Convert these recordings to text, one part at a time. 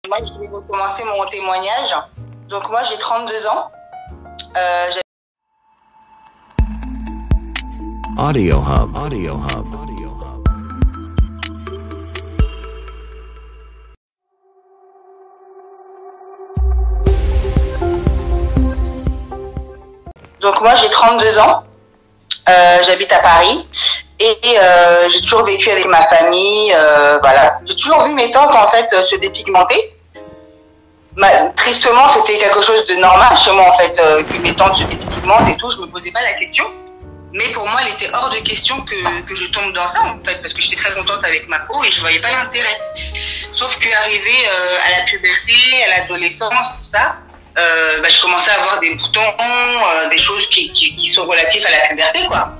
Moi, je vais commencer mon témoignage. Donc moi, j'ai 32 ans. Audio Hub, Audio Hub, Audio Hub. Donc moi, j'ai 32 ans. J'habite à Paris. Et j'ai toujours vécu avec ma famille. Voilà. J'ai toujours vu mes tantes, en fait, se dépigmenter. Tristement, c'était quelque chose de normal chez moi, en fait, que mes tantes se dépigmentent et tout. Je me posais pas la question. Mais pour moi, il était hors de question que je tombe dans ça, en fait, parce que j'étais très contente avec ma peau et je voyais pas l'intérêt. Sauf qu'arrivé à la puberté, à l'adolescence, tout ça, je commençais à avoir des boutons, des choses qui sont relatives à la puberté, quoi.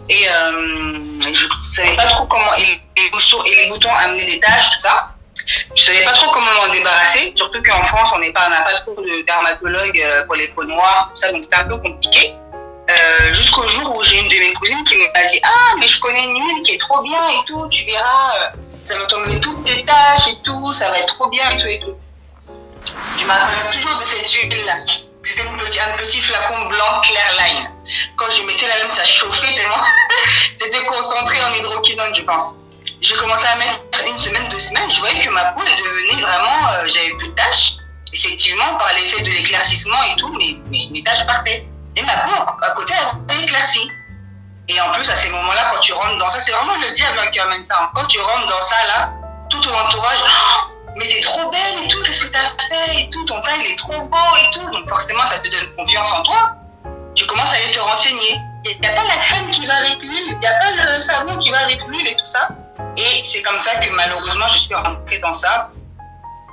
Et je savais pas trop comment, et les boutons amenaient des taches, tout ça. Je savais pas trop comment m'en débarrasser, surtout qu'en France, on n'a pas trop de dermatologues pour les peaux noires, tout ça, donc c'était un peu compliqué. Jusqu'au jour où j'ai une de mes cousines qui m'a dit « Ah, mais je connais une huile qui est trop bien et tout, tu verras, ça va t'enlever toutes tes taches et tout, ça va être trop bien et tout et tout. » Je me rappelle toujours de cette huile-là. C'était un petit flacon blanc Clearline. Quand je mettais la même, ça chauffait tellement. C'était concentré en hydroquinone, je pense. J'ai commencé à mettre une semaine, 2 semaines. Je voyais que ma peau, elle devenait vraiment... j'avais plus de taches. Effectivement, par l'effet de l'éclaircissement et tout, mes taches partaient. Et ma peau, à côté, elle éclaircie. Et en plus, à ces moments-là, quand tu rentres dans ça, c'est vraiment le diable qui amène ça. Quand tu rentres dans ça, là, tout ton entourage, oh, mais t'es trop belle et tout, qu'est-ce que t'as fait et tout, ton teint, il est trop beau et tout. Donc forcément, ça te donne confiance en toi. Tu commences à aller te renseigner. Il n'y a pas la crème qui va avec l'huile, il n'y a pas le savon qui va avec l'huile et tout ça. Et c'est comme ça que malheureusement, je suis rentrée dans ça,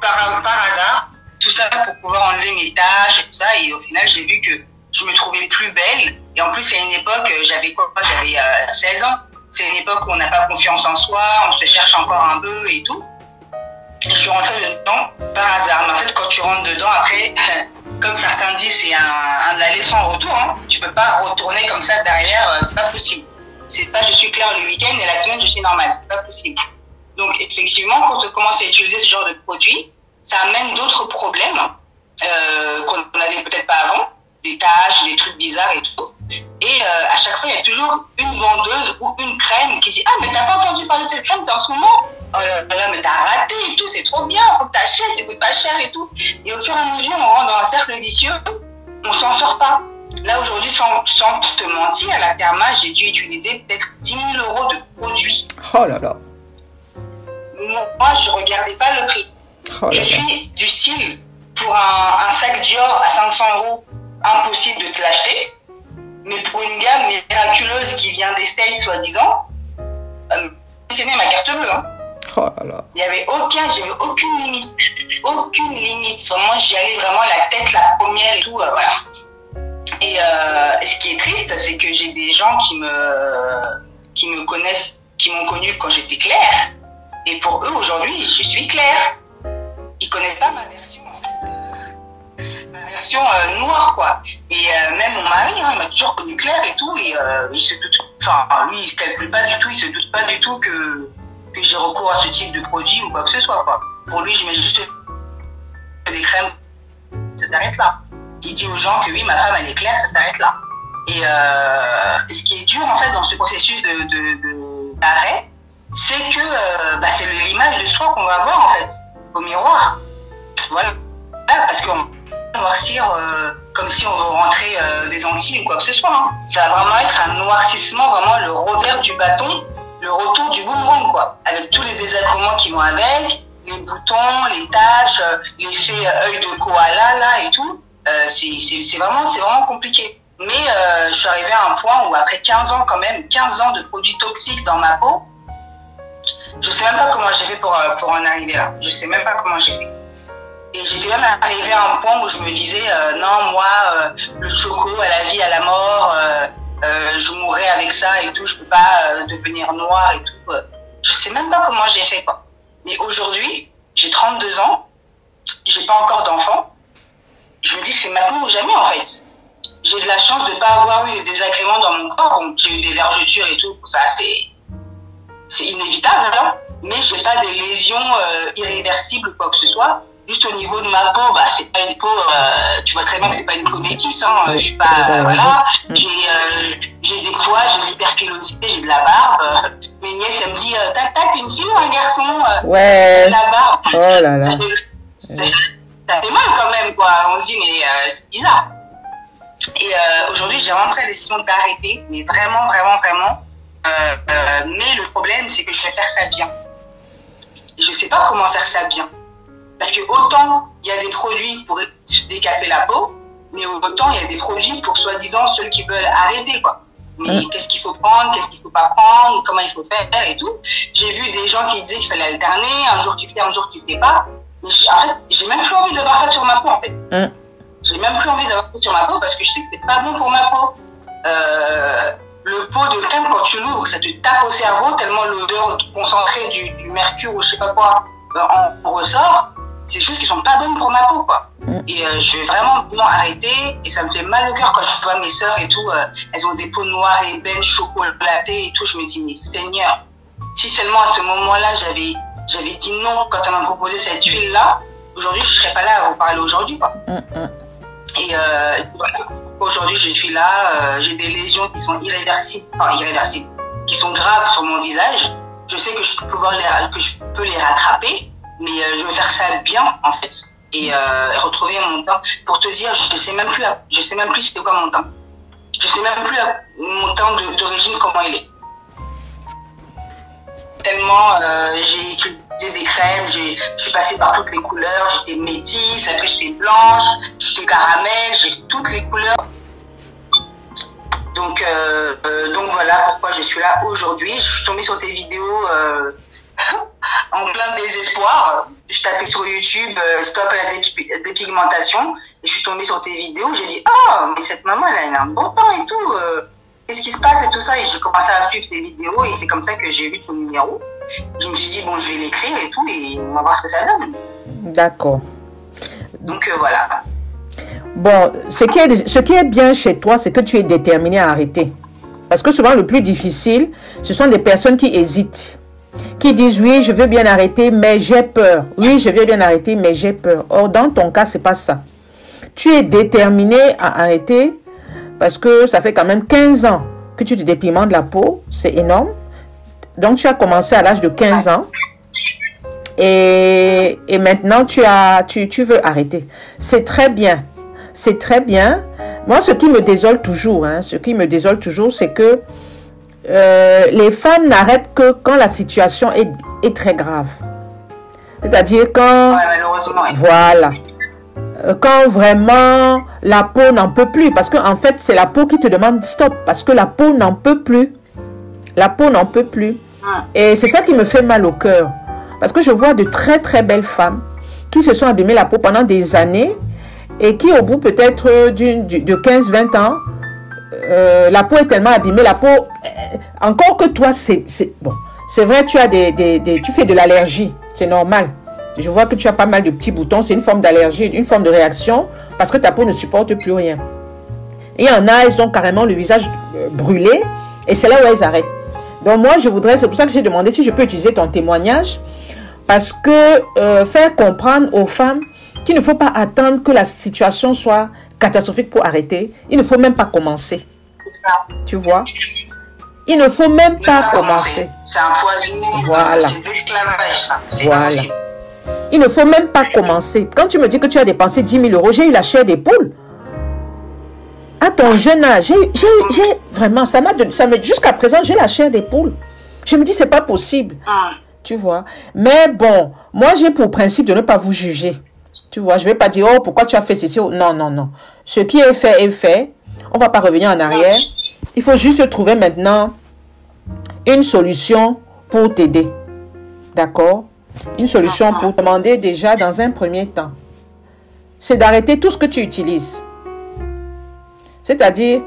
par hasard. Tout ça pour pouvoir enlever mes taches et tout ça. Et au final, j'ai vu que je me trouvais plus belle. Et en plus, c'est une époque, j'avais 16 ans. C'est une époque où on n'a pas confiance en soi, on se cherche encore un peu et tout. Et je suis rentrée dedans par hasard. Mais en fait, quand tu rentres dedans, après, comme certains disent, c'est un aller sans retour. Hein. Tu peux pas retourner comme ça derrière, c'est pas possible. C'est pas je suis claire le week-end et la semaine je suis normale. C'est pas possible. Donc effectivement, quand on commence à utiliser ce genre de produit, ça amène d'autres problèmes qu'on n'avait peut-être pas avant. Des taches, des trucs bizarres et tout. Et à chaque fois, il y a toujours une vendeuse ou une crème qui dit « Ah, mais t'as pas entendu parler de cette crème, c'est en ce moment ?» « Oh là, mais t'as raté et tout, c'est trop bien, faut que t'achètes, ça coûte pas cher et tout. » Et au fur et à mesure, on rentre dans un cercle vicieux, on s'en sort pas. Là, aujourd'hui, sans te mentir, à la Therma, j'ai dû utiliser peut-être 10 000 euros de produits. Oh là là. Moi, je regardais pas le prix. Oh je là suis du style, pour un sac Dior à 500 euros, impossible de te l'acheter. Mais pour une gamme miraculeuse qui vient des States, soi-disant, c'est ma carte bleue. Hein. Oh là là. J'avais aucune limite. Aucune limite. Vraiment, j'y allais vraiment la tête, la première et tout, voilà. Et ce qui est triste, c'est que j'ai des gens qui me connaissent, qui m'ont connue quand j'étais claire. Et pour eux, aujourd'hui, je suis claire. Ils connaissent pas ma version, en fait. Ma version noire, quoi. Et même mon mari, hein, il m'a toujours connue claire et tout. Et il se doute, lui, il se calcule pas du tout, il se doute pas du tout que j'ai recours à ce type de produit ou quoi que ce soit, quoi. Pour lui, je mets juste des crèmes, ça s'arrête là. Il dit aux gens que oui, ma femme, elle est claire, ça s'arrête là. Et ce qui est dur, en fait, dans ce processus d'arrêt, c'est que c'est l'image de soi qu'on va avoir, en fait, au miroir. Voilà. Parce qu'on va noircir comme si on veut rentrer des Antilles ou quoi que ce soit. Hein. Ça va vraiment être un noircissement, vraiment le revers du bâton, le retour du boomerang, quoi. Avec tous les désagréments qui vont avec, les boutons, les taches, l'effet œil de koala, là, et tout. C'est vraiment compliqué. Mais je suis arrivée à un point où après 15 ans quand même, 15 ans de produits toxiques dans ma peau, je sais même pas comment j'ai fait pour en arriver là. Je sais même pas comment j'ai fait. Et j'étais même arrivée à un point où je me disais non, moi, le choco, à la vie, à la mort, je mourrai avec ça et tout, je peux pas devenir noire et tout. Je sais même pas comment j'ai fait, quoi. Mais aujourd'hui, j'ai 32 ans, j'ai pas encore d'enfant. Je me dis c'est maintenant ou jamais, en fait. J'ai de la chance de ne pas avoir eu des désagréments dans mon corps. Bon, j'ai eu des vergetures et tout, ça c'est inévitable, hein. Mais j'ai pas des lésions irréversibles ou quoi que ce soit. Juste au niveau de ma peau, bah, c'est pas une peau, tu vois très bien que c'est pas une peau métisse, hein. Je suis pas, voilà. J'ai des poids, j'ai de l'hyperpilosité, j'ai de la barbe. Mes nièces, elles me disent, t'es une fille ou un garçon? Ouais. La barbe. Oh là là. Ça fait mal quand même, quoi. On se dit, mais c'est bizarre. Et aujourd'hui, j'ai vraiment pris la décision d'arrêter, mais vraiment, vraiment, vraiment. Mais le problème, c'est que je vais faire ça bien. Et je sais pas comment faire ça bien. Parce que autant il y a des produits pour décaper la peau, mais autant il y a des produits pour soi-disant ceux qui veulent arrêter, quoi. Mais qu'est-ce qu'il faut prendre, qu'est-ce qu'il faut pas prendre, comment il faut faire et tout. J'ai vu des gens qui disaient qu'il fallait alterner, un jour tu fais, un jour tu fais pas. Mais en fait, j'ai même plus envie de voir ça sur ma peau, en fait. J'ai même plus envie d'avoir ça sur ma peau parce que je sais que c'est pas bon pour ma peau. Le pot de crème, quand tu l'ouvres, ça te tape au cerveau tellement l'odeur concentrée du mercure ou je sais pas quoi en ressort. C'est des choses qui sont pas bonnes pour ma peau, quoi. Et je vais vraiment arrêter et ça me fait mal au cœur quand je vois mes sœurs et tout, elles ont des peaux noires et belles, chocolatées et tout. Je me dis, mais Seigneur, si seulement à ce moment-là, j'avais dit non quand on m'a proposé cette huile-là, aujourd'hui, je serais pas là à vous parler aujourd'hui, quoi. Et voilà. Aujourd'hui, je suis là, j'ai des lésions qui sont irréversibles, qui sont graves sur mon visage. Je sais que je peux les rattraper, mais je veux faire ça bien, en fait, et retrouver mon teint. Pour te dire, je sais même plus c'est quoi mon teint. Je sais même plus mon teint d'origine comment il est. Tellement j'ai utilisé des crèmes, je suis passée par toutes les couleurs, j'étais métisse, après j'étais blanche, j'étais caramel, j'ai toutes les couleurs. Donc voilà pourquoi je suis là aujourd'hui. Je suis tombée sur tes vidéos en plein désespoir. Je tapais sur YouTube stop à la dépigmentation et je suis tombée sur tes vidéos. J'ai dit mais cette maman elle a un bon temps et tout. Qu'est-ce qui se passe et tout ça, et j'ai commencé à suivre tes vidéos et c'est comme ça que j'ai vu ton numéro. Je me suis dit bon, je vais l'écrire et tout et on va voir ce que ça donne. D'accord. Donc voilà. Bon, ce qui est bien chez toi, c'est que tu es déterminé à arrêter. Parce que souvent, le plus difficile, ce sont des personnes qui hésitent. Qui disent, oui, je veux bien arrêter, mais j'ai peur. Oui, je veux bien arrêter, mais j'ai peur. Or, dans ton cas, c'est pas ça. Tu es déterminé à arrêter parce que ça fait quand même 15 ans que tu te dépigmentes la peau. C'est énorme. Donc, tu as commencé à l'âge de 15 ans. Et maintenant, tu veux arrêter. C'est très bien. C'est très bien. Moi, ce qui me désole toujours, c'est que les femmes n'arrêtent que quand la situation est très grave. C'est-à-dire quand... Ouais, malheureusement. Voilà. Quand vraiment la peau n'en peut plus. Parce qu'en fait, c'est la peau qui te demande stop. Parce que la peau n'en peut plus. La peau n'en peut plus. Et c'est ça qui me fait mal au cœur. Parce que je vois de très très belles femmes qui se sont abîmées la peau pendant des années et qui au bout peut-être de 15-20 ans, la peau est tellement abîmée, la peau, encore que toi, c'est bon. C'est vrai, tu as tu fais de l'allergie, c'est normal. Je vois que tu as pas mal de petits boutons, c'est une forme d'allergie, une forme de réaction parce que ta peau ne supporte plus rien. Et il y en a, ils ont carrément le visage brûlé et c'est là où elles arrêtent. Donc moi, c'est pour ça que j'ai demandé si je peux utiliser ton témoignage parce que faire comprendre aux femmes qu'il ne faut pas attendre que la situation soit catastrophique pour arrêter. Il ne faut même pas commencer. Tu vois? Il ne faut même pas commencer. C'est un poison. Voilà. C'est de l'esclavage, ça. Voilà. Il ne faut même pas commencer. Quand tu me dis que tu as dépensé 10 000 euros, j'ai eu la chair des poules. À ton jeune âge, j'ai vraiment, jusqu'à présent, j'ai la chair des poules. Je me dis, c'est pas possible. Tu vois? Mais bon, moi, j'ai pour principe de ne pas vous juger. Tu vois, je ne vais pas dire, oh, pourquoi tu as fait ceci? Non, non, non. Ce qui est fait est fait. On ne va pas revenir en arrière. Il faut juste trouver maintenant une solution pour t'aider. D'accord? Une solution pour te demander déjà dans un premier temps. C'est d'arrêter tout ce que tu utilises. C'est-à-dire,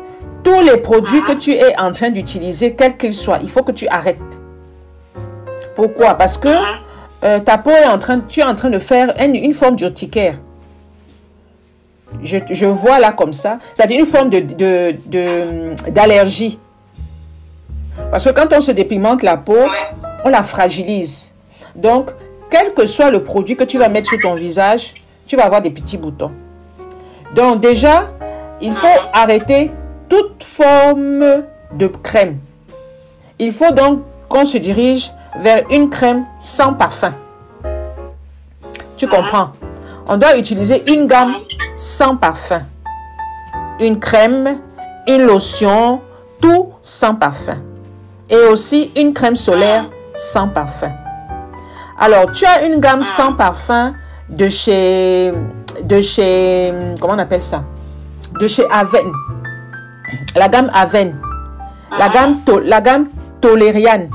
tous les produits que tu es en train d'utiliser, quels qu'ils soient, il faut que tu arrêtes. Pourquoi? Parce que ta peau tu es en train de faire une forme d'urticaire. Je vois là comme ça. C'est-à-dire une forme d'allergie. Parce que quand on se dépigmente la peau, on la fragilise. Donc, quel que soit le produit que tu vas mettre sur ton visage, tu vas avoir des petits boutons. Donc déjà, il faut arrêter toute forme de crème. Il faut donc qu'on se dirige vers une crème sans parfum. Tu comprends? On doit utiliser une gamme sans parfum. Une crème, une lotion, tout sans parfum. Et aussi une crème solaire sans parfum. Alors, tu as une gamme sans parfum de chez comment on appelle ça? De chez Aven. La gamme Aven. La gamme Tolériane.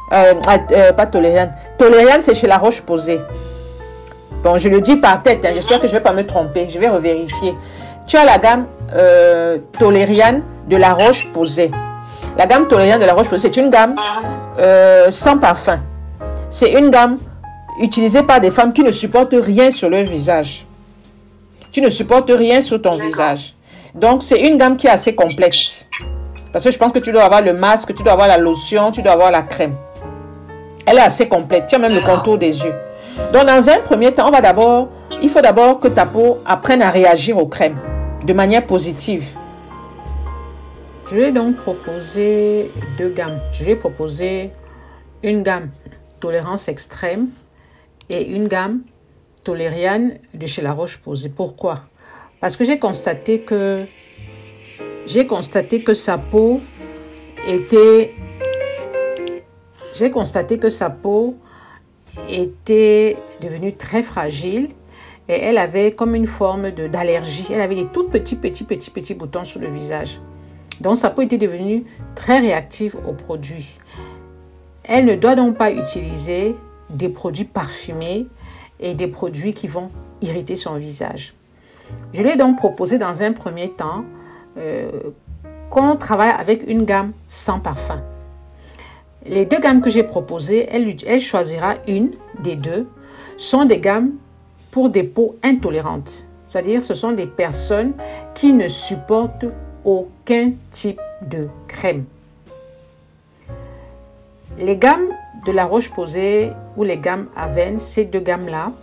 Pas Tolériane. Tolériane, c'est chez La Roche-Posay. Bon, je le dis par tête. Hein. J'espère que je ne vais pas me tromper. Je vais revérifier. Tu as la gamme Tolériane de La Roche-Posay. La gamme Tolériane de La Roche-Posay, c'est une gamme sans parfum. C'est une gamme utilisée par des femmes qui ne supportent rien sur leur visage. Tu ne supportes rien sur ton visage. Donc, c'est une gamme qui est assez complète. Parce que je pense que tu dois avoir le masque, tu dois avoir la lotion, tu dois avoir la crème. Elle est assez complète. Tu as même le contour des yeux. Donc, dans un premier temps, il faut d'abord que ta peau apprenne à réagir aux crèmes de manière positive. Je vais donc proposer deux gammes. Je vais proposer une gamme tolérance extrême et une gamme Tolériane de chez La Roche-Posay. Pourquoi? Parce que j'ai constaté que sa peau était devenue très fragile et elle avait comme une forme d'allergie. Elle avait des tout petits boutons sur le visage. Donc sa peau était devenue très réactive aux produits. Elle ne doit donc pas utiliser des produits parfumés et des produits qui vont irriter son visage. Je lui ai donc proposé dans un premier temps qu'on travaille avec une gamme sans parfum. Les deux gammes que j'ai proposées, elle choisira une des deux, sont des gammes pour des peaux intolérantes. C'est-à-dire ce sont des personnes qui ne supportent aucun type de crème. Les gammes de La Roche-Posay ou les gammes Aven, ces deux gammes-là,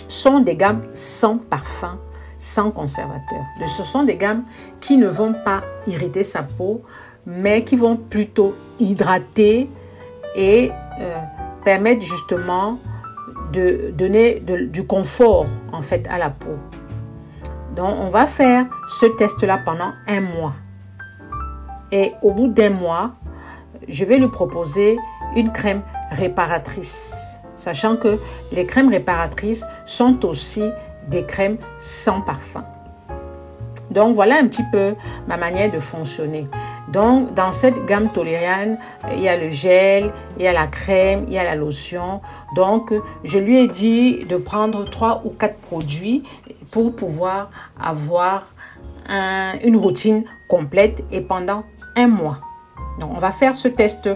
sont des gammes sans parfum, sans conservateur. Ce sont des gammes qui ne vont pas irriter sa peau, mais qui vont plutôt hydrater et permettre justement de donner du confort en fait à la peau. Donc on va faire ce test-là pendant 1 mois. Et au bout d'1 mois, je vais lui proposer une crème réparatrice, sachant que les crèmes réparatrices sont aussi des crèmes sans parfum. Donc voilà un petit peu ma manière de fonctionner. Donc dans cette gamme Tolériane, il y a le gel, il y a la crème, il y a la lotion. Donc je lui ai dit de prendre 3 ou 4 produits pour pouvoir avoir une routine complète et pendant 1 mois. Donc on va faire ce test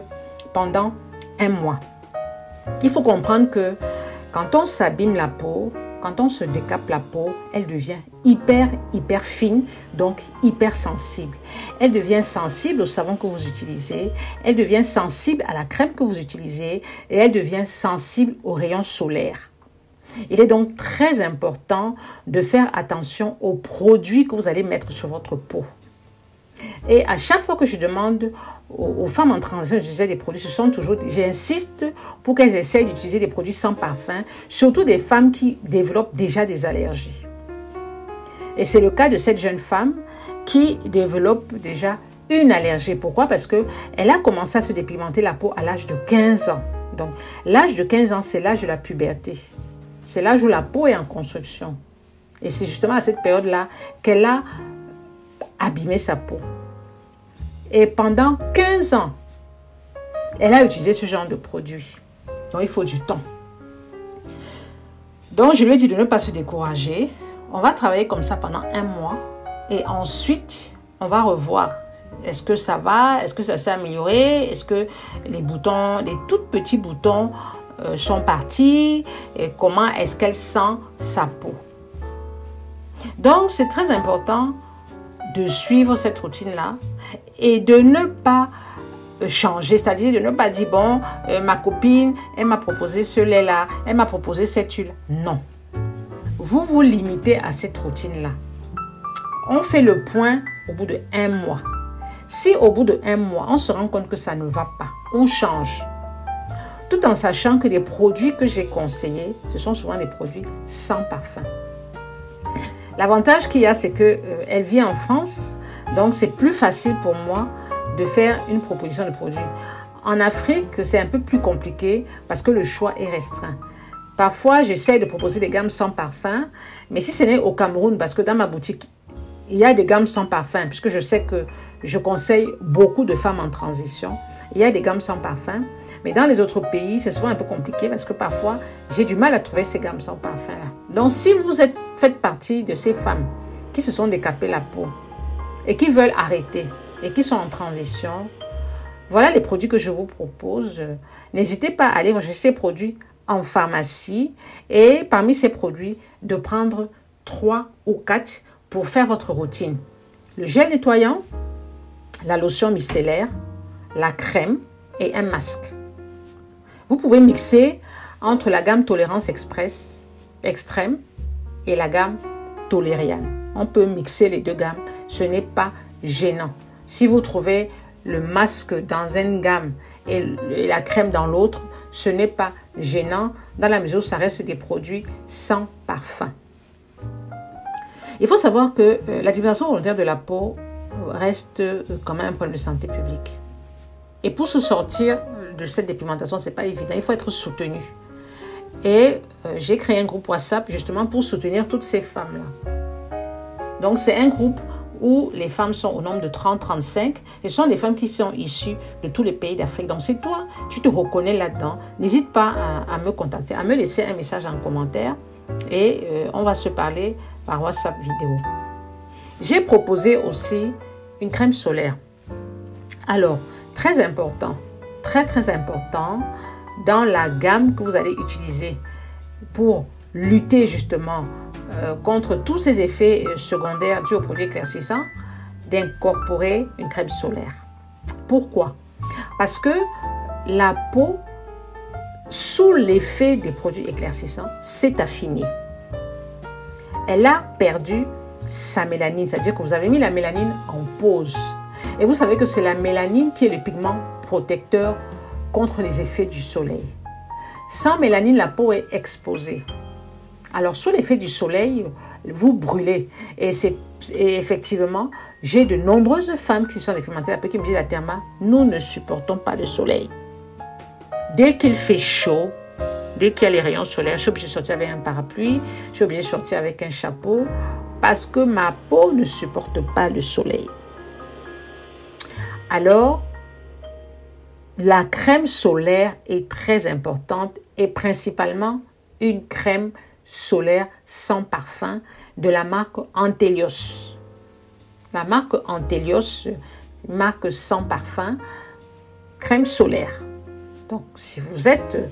pendant 1 mois. Il faut comprendre que quand on s'abîme la peau, quand on se décape la peau, elle devient hyper fine, donc hyper sensible. Elle devient sensible au savon que vous utilisez, elle devient sensible à la crème que vous utilisez et elle devient sensible aux rayons solaires. Il est donc très important de faire attention aux produits que vous allez mettre sur votre peau. Et à chaque fois que je demande aux femmes en transition d'utiliser des produits, j'insiste pour qu'elles essayent d'utiliser des produits sans parfum, surtout des femmes qui développent déjà des allergies. Et c'est le cas de cette jeune femme qui développe déjà une allergie. Pourquoi? Parce qu'elle a commencé à se dépigmenter la peau à l'âge de 15 ans. Donc, l'âge de 15 ans, c'est l'âge de la puberté. C'est l'âge où la peau est en construction. Et c'est justement à cette période-là qu'elle a abîmé sa peau. Et pendant 15 ans, elle a utilisé ce genre de produit. Donc, il faut du temps. Donc, je lui ai dit de ne pas se décourager. On va travailler comme ça pendant 1 mois. Et ensuite, on va revoir. Est-ce que ça va? Est-ce que ça s'est amélioré? Est-ce que les boutons, les tout petits boutons sont partis? Et comment est-ce qu'elle sent sa peau? Donc, c'est très important de suivre cette routine-là et de ne pas changer, c'est-à-dire de ne pas dire, bon, ma copine, elle m'a proposé ce lait-là, elle m'a proposé cette huile. Non. Vous vous limitez à cette routine-là. On fait le point au bout de 1 mois. Si au bout de 1 mois, on se rend compte que ça ne va pas, on change. Tout en sachant que les produits que j'ai conseillés, ce sont souvent des produits sans parfum. L'avantage qu'il y a, c'est qu'elle vit en France, donc c'est plus facile pour moi de faire une proposition de produit. En Afrique, c'est un peu plus compliqué parce que le choix est restreint. Parfois, j'essaie de proposer des gammes sans parfum, mais si ce n'est au Cameroun, parce que dans ma boutique, il y a des gammes sans parfum, puisque je sais que je conseille beaucoup de femmes en transition, il y a des gammes sans parfum, mais dans les autres pays, c'est souvent un peu compliqué parce que parfois, j'ai du mal à trouver ces gammes sans parfum-là. Donc, si vous faites partie de ces femmes qui se sont décapées la peau et qui veulent arrêter et qui sont en transition, voilà les produits que je vous propose. N'hésitez pas à aller rechercher ces produits en pharmacie et parmi ces produits, de prendre 3 ou 4 pour faire votre routine. Le gel nettoyant, la lotion micellaire, la crème et un masque. Vous pouvez mixer entre la gamme Tolérance Express Extrême et la gamme Tolériane. On peut mixer les deux gammes, ce n'est pas gênant. Si vous trouvez le masque dans une gamme et la crème dans l'autre, ce n'est pas gênant dans la mesure où ça reste des produits sans parfum. Il faut savoir que la dépigmentation volontaire de la peau reste quand même un problème de santé publique. Et pour se sortir de cette dépigmentation, ce n'est pas évident, il faut être soutenu. Et j'ai créé un groupe WhatsApp justement pour soutenir toutes ces femmes-là. Donc c'est un groupe où les femmes sont au nombre de 30-35. Ce sont des femmes qui sont issues de tous les pays d'Afrique. Donc, si toi, tu te reconnais là-dedans, n'hésite pas à me contacter, à me laisser un message en commentaire et on va se parler par WhatsApp vidéo. J'ai proposé aussi une crème solaire. Alors, très important, très important dans la gamme que vous allez utiliser pour lutter justement contre tous ces effets secondaires dus aux produits éclaircissants, d'incorporer une crème solaire. Pourquoi? Parce que la peau, sous l'effet des produits éclaircissants, s'est affinée. Elle a perdu sa mélanine, c'est-à-dire que vous avez mis la mélanine en pause. Et vous savez que c'est la mélanine qui est le pigment protecteur contre les effets du soleil. Sans mélanine, la peau est exposée. Alors, sous l'effet du soleil, vous brûlez. Et effectivement, j'ai de nombreuses femmes qui sont dépigmentées la peau qui me disent, la Therma, nous ne supportons pas le soleil. Dès qu'il fait chaud, dès qu'il y a les rayons solaires, je suis obligée de sortir avec un parapluie, je suis obligée de sortir avec un chapeau, parce que ma peau ne supporte pas le soleil. Alors, la crème solaire est très importante et principalement une crème solaire sans parfum de la marque Antelios. La marque Antelios, marque sans parfum, crème solaire. Donc, si vous êtes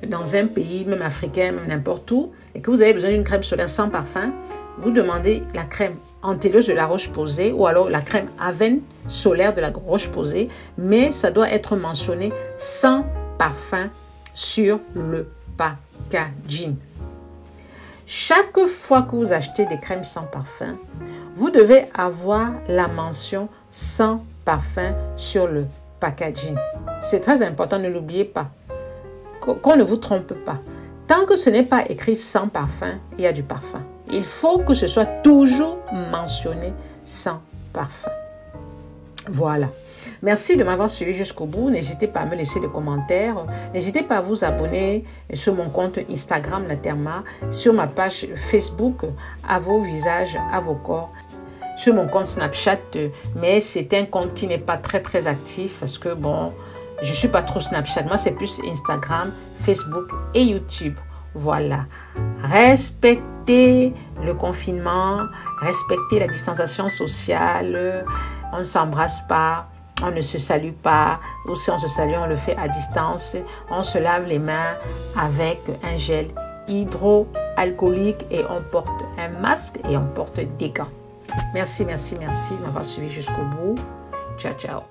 dans un pays, même africain, même n'importe où, et que vous avez besoin d'une crème solaire sans parfum, vous demandez la crème Antelios de la Roche-Posay ou alors la crème Aven solaire de la Roche-Posay, mais ça doit être mentionné sans parfum sur le packaging. Chaque fois que vous achetez des crèmes sans parfum, vous devez avoir la mention sans parfum sur le packaging. C'est très important, ne l'oubliez pas. Qu'on ne vous trompe pas. Tant que ce n'est pas écrit sans parfum, il y a du parfum. Il faut que ce soit toujours mentionné sans parfum. Voilà. Merci de m'avoir suivi jusqu'au bout. N'hésitez pas à me laisser des commentaires. N'hésitez pas à vous abonner sur mon compte Instagram, la Therma, sur ma page Facebook, à vos visages, à vos corps, sur mon compte Snapchat, mais c'est un compte qui n'est pas très actif parce que bon, je ne suis pas trop Snapchat. Moi, c'est plus Instagram, Facebook et YouTube. Voilà. Respectez le confinement, respectez la distanciation sociale. On ne s'embrasse pas, on ne se salue pas. Ou si on se salue, on le fait à distance. On se lave les mains avec un gel hydroalcoolique et on porte un masque et on porte des gants. Merci de m'avoir suivi jusqu'au bout. Ciao, ciao.